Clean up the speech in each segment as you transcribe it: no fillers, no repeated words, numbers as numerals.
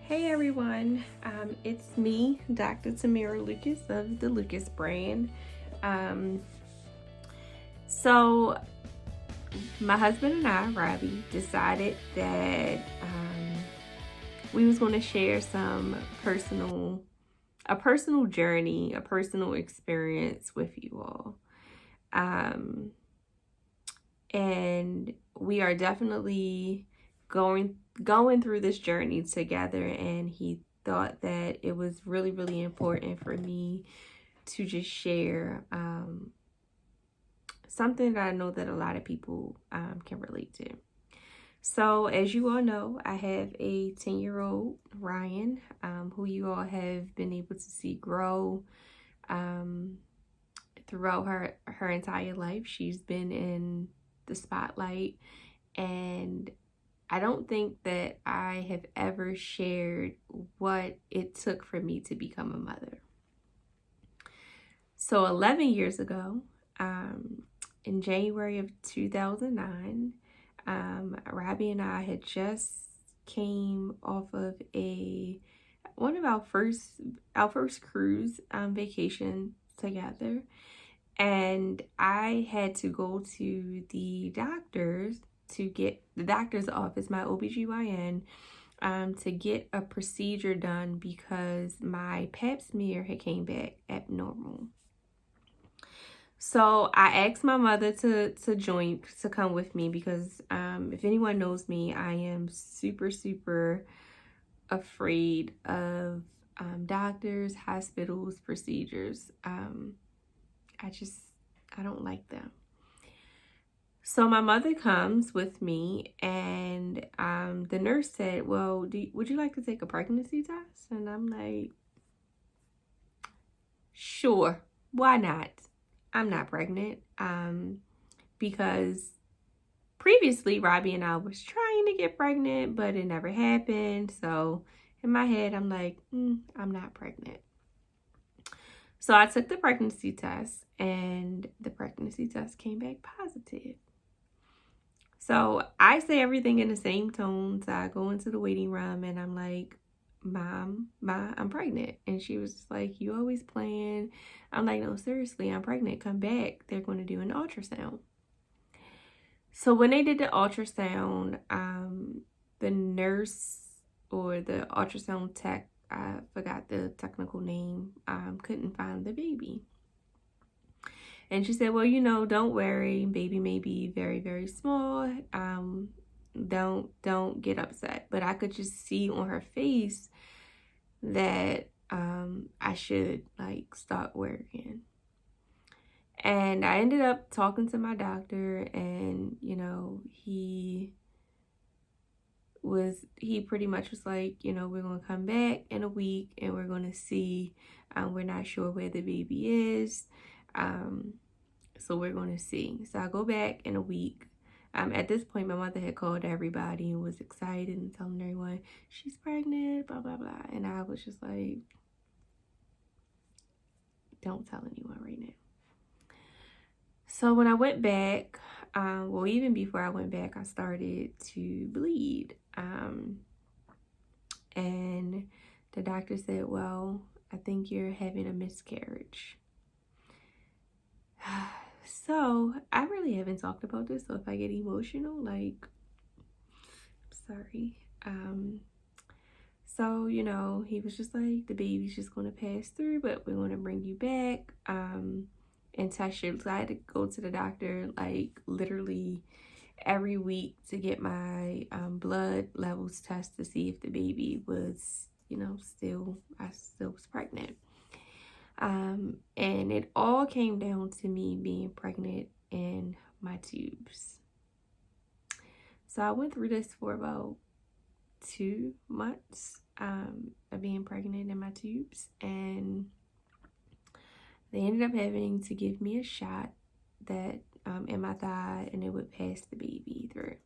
Hey everyone, it's me, Dr. Tamara Lucas of the Lucas brand. Um, so, my husband and I, Robbie, decided that we was going to share a personal journey, a personal experience with you all. Um, and we are definitely going through this journey together, and he thought that it was really important for me to just share something that I know that a lot of people can relate to. So as you all know, I have a 10-year-old Ryan, who you all have been able to see grow um, throughout her entire life. She's been in the spotlight, and I don't think that I have ever shared what it took for me to become a mother. So 11 years ago, in January of 2009, Robbie and I had just came off of one of our first cruise vacation together, and I had to go to the doctor's office, my OBGYN, to get a procedure done because my pap smear had came back abnormal. So I asked my mother to come with me because if anyone knows me, I am super afraid of doctors, hospitals, procedures. I don't like them. So my mother comes with me, and the nurse said, "Well, would you like to take a pregnancy test?" And I'm like, "Sure, why not? I'm not pregnant." Because previously Robbie and I was trying to get pregnant, but it never happened. So in my head, I'm like, I'm not pregnant. So I took the pregnancy test, and the pregnancy test came back positive. So I say everything in the same tone. So I go into the waiting room and I'm like, "Mom, I'm pregnant." And she was just like, "You always playing." I'm like, "No, seriously, I'm pregnant. Come back. They're going to do an ultrasound." So when they did the ultrasound, the nurse or the ultrasound tech, I forgot the technical name, couldn't find the baby. And she said, "Well, don't worry. Baby may be very small. Don't get upset." But I could just see on her face that I should like start worrying. And I ended up talking to my doctor, and he pretty much was like, "We're gonna come back in a week and we're gonna see. We're not sure where the baby is. Um, So we're going to see." So I go back in a week. At this point, my mother had called everybody and was excited and telling everyone she's pregnant, blah, blah, blah. And I was just like, don't tell anyone right now. So when I went back, even before I went back, I started to bleed. And the doctor said, "Well, I think you're having a miscarriage." So I really haven't talked about this, so if I get emotional, like, I'm sorry. So he was just like, "The baby's just gonna pass through, but we're gonna bring you back and test you." So I had to go to the doctor like literally every week to get my blood levels tested to see if the baby was, I still was pregnant. And it all came down to me being pregnant in my tubes. So I went through this for about 2 months of being pregnant in my tubes, and they ended up having to give me a shot that in my thigh, and it would pass the baby through.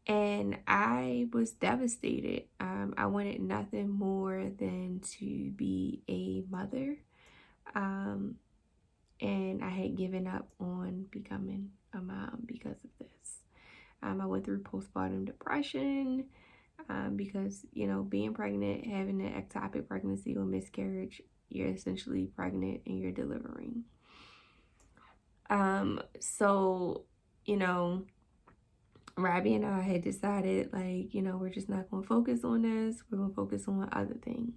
And I was devastated. I wanted nothing more than to be a mother. And I had given up on becoming a mom because of this. I went through postpartum depression. because, you know, being pregnant, having an ectopic pregnancy or miscarriage, you're essentially pregnant and you're delivering. So, you know, Robbie and I had decided, like, you know, we're just not going to focus on this. We're going to focus on other things.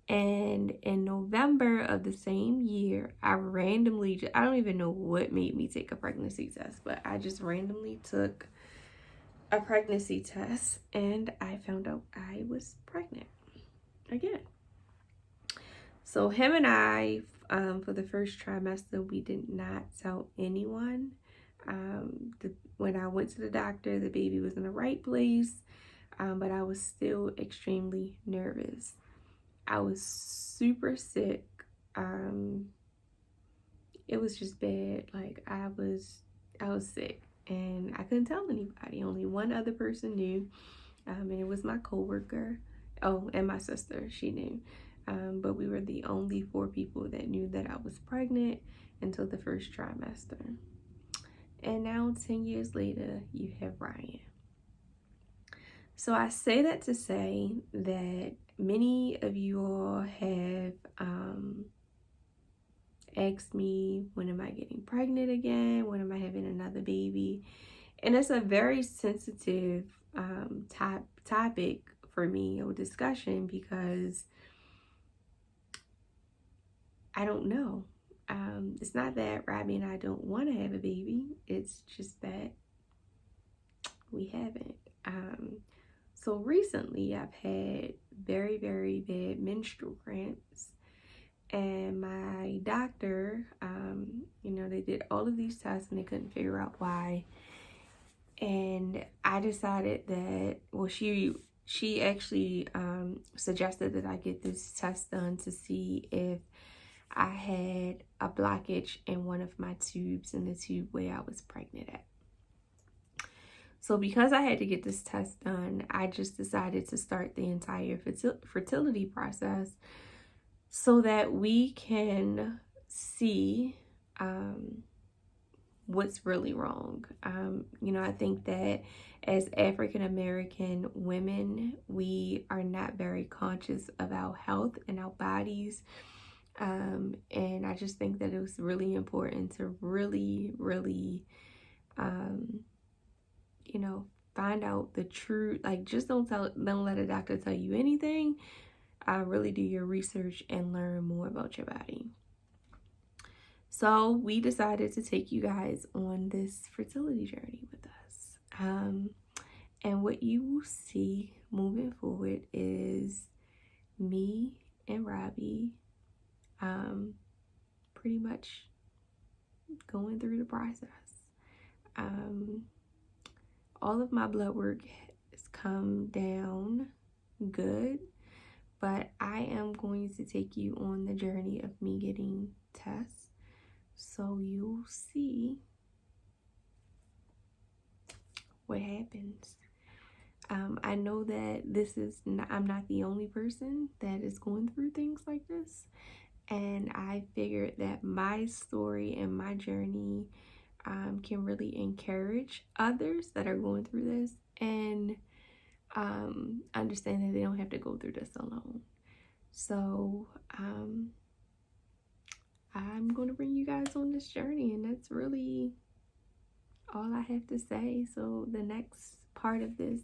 And in November of the same year, I don't even know what made me take a pregnancy test, but I just randomly took a pregnancy test and I found out I was pregnant again. So him and I, for the first trimester, we did not tell anyone. When I went to the doctor, the baby was in the right place, but I was still extremely nervous. I was super sick. It was just bad. Like I was sick and I couldn't tell anybody. Only one other person knew, and it was my coworker. Oh, and my sister, she knew. But we were the only 4 people that knew that I was pregnant until the first trimester. And now 10 years later, you have Ryan. So I say that to say that many of you all have asked me, when am I getting pregnant again? When am I having another baby? And it's a very sensitive topic for me, or discussion, because I don't know. It's not that Robbie and I don't want to have a baby. It's just that we haven't. So recently I've had very, very bad menstrual cramps. And my doctor, you know, they did all of these tests and they couldn't figure out why. And I decided that, well, she actually suggested that I get this test done to see if I had a blockage in one of my tubes, in the tube where I was pregnant at. So because I had to get this test done, I just decided to start the entire fertility process so that we can see what's really wrong. You know, I think that as African American women, we are not very conscious of our health and our bodies. And I just think that it was really important to really, you know, find out the truth. Like, just don't let a doctor tell you anything. Really do your research and learn more about your body. So we decided to take you guys on this fertility journey with us. And what you will see moving forward is me and Robbie pretty much going through the process. All of my blood work has come down good, but I am going to take you on the journey of me getting tests, so you'll see what happens. I know that I'm not the only person that is going through things like this, and I figured that my story and my journey can really encourage others that are going through this, and understand that they don't have to go through this alone. So I'm going to bring you guys on this journey, and that's really all I have to say. So the next part of this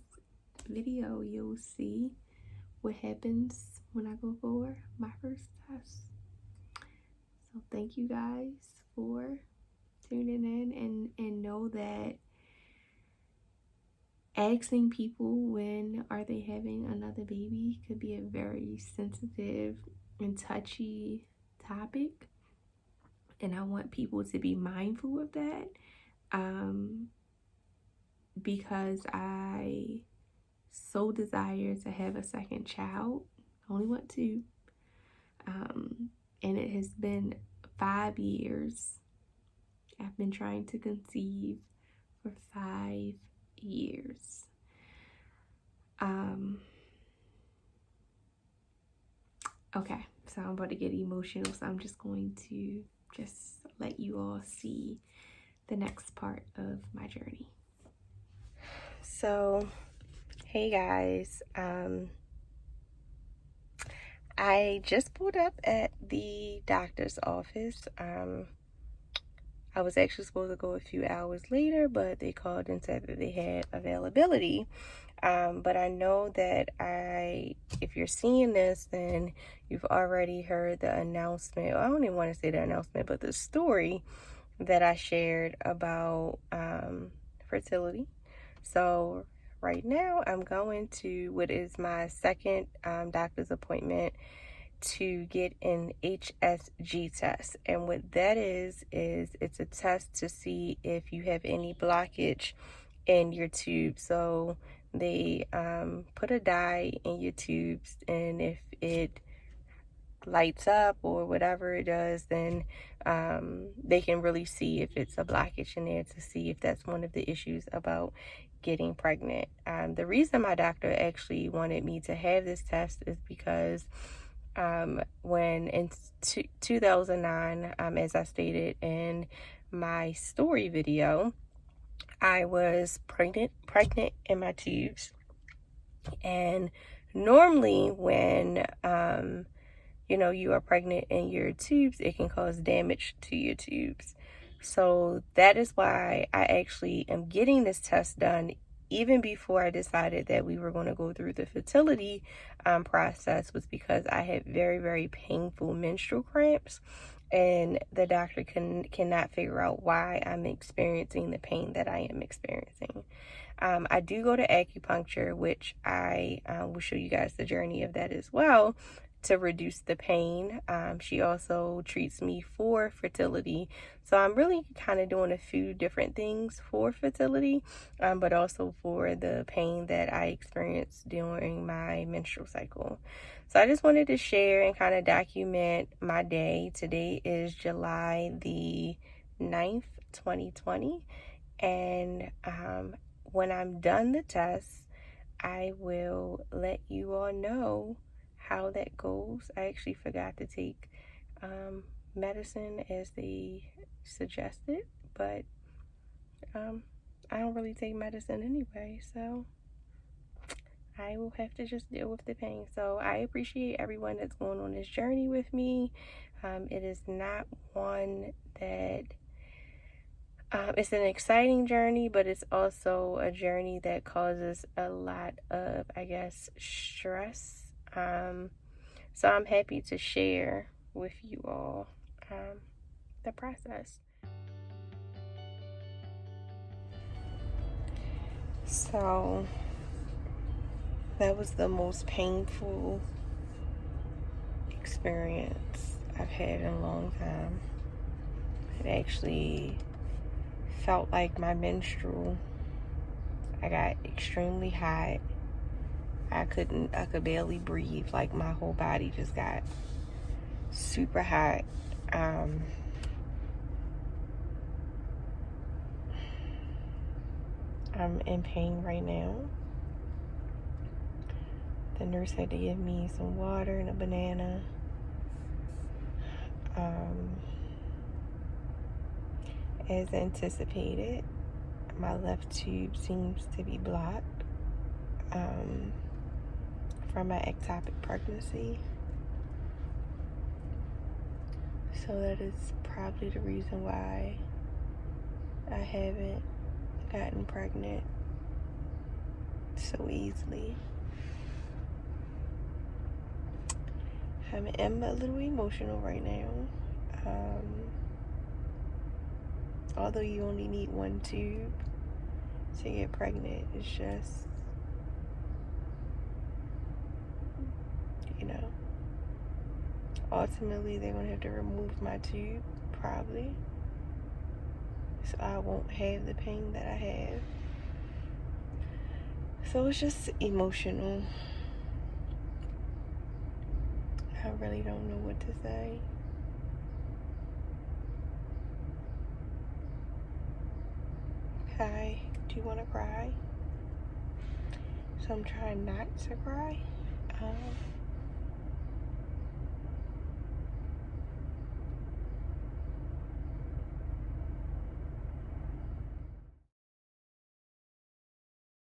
video, you'll see what happens when I go for my first test. So thank you guys for tuning in, and know that asking people when are they having another baby could be a very sensitive and touchy topic, and I want people to be mindful of that, because I so desire to have a second child. I only want 2, and it has been 5 years. I've been trying to conceive for 5 years. Okay, so I'm about to get emotional, so I'm just going to let you all see the next part of my journey. So Hey guys, I just pulled up at the doctor's office. I was actually supposed to go a few hours later, but they called and said that they had availability. But I know that if you're seeing this, then you've already heard the announcement. I don't even want to say the announcement, but the story that I shared about fertility. So right now I'm going to what is my second doctor's appointment to get an HSG test. And what that is it's a test to see if you have any blockage in your tube. So they put a dye in your tubes, and if it lights up or whatever it does, then they can really see if it's a blockage in there to see if that's one of the issues about getting pregnant. The reason my doctor actually wanted me to have this test is because when in 2009, as I stated in my story video, I was pregnant in my tubes. And normally when you are pregnant in your tubes, it can cause damage to your tubes. So that is why I actually am getting this test done even before I decided that we were going to go through the fertility process, was because I had very, very painful menstrual cramps, and the doctor cannot figure out why I'm experiencing the pain that I am experiencing. I do go to acupuncture, which I will show you guys the journey of that as well, to reduce the pain. She also treats me for fertility. So I'm really kind of doing a few different things for fertility, but also for the pain that I experienced during my menstrual cycle. So I just wanted to share and kind of document my day. Today is July the 9th, 2020. And when I'm done the test, I will let you all know how that goes. I actually forgot to take medicine as they suggested, but I don't really take medicine anyway, so I will have to just deal with the pain. So I appreciate everyone that's going on this journey with me. It is not one that it's an exciting journey, but it's also a journey that causes a lot of, I guess, stress. So I'm happy to share with you all the process. So that was the most painful experience I've had in a long time. It actually felt like my menstrual. I got extremely hot. I could barely breathe. Like, my whole body just got super hot. I'm in pain right now. The nurse had to give me some water and a banana. As anticipated, my left tube seems to be blocked from my ectopic pregnancy. So that is probably the reason why I haven't gotten pregnant so easily. I'm a little emotional right now. Although you only need one tube to get pregnant, it's just, ultimately they're gonna have to remove my tube, probably, so I won't have the pain that I have. So it's just emotional. I really don't know what to say. Hi, do you want to cry? So I'm trying not to cry.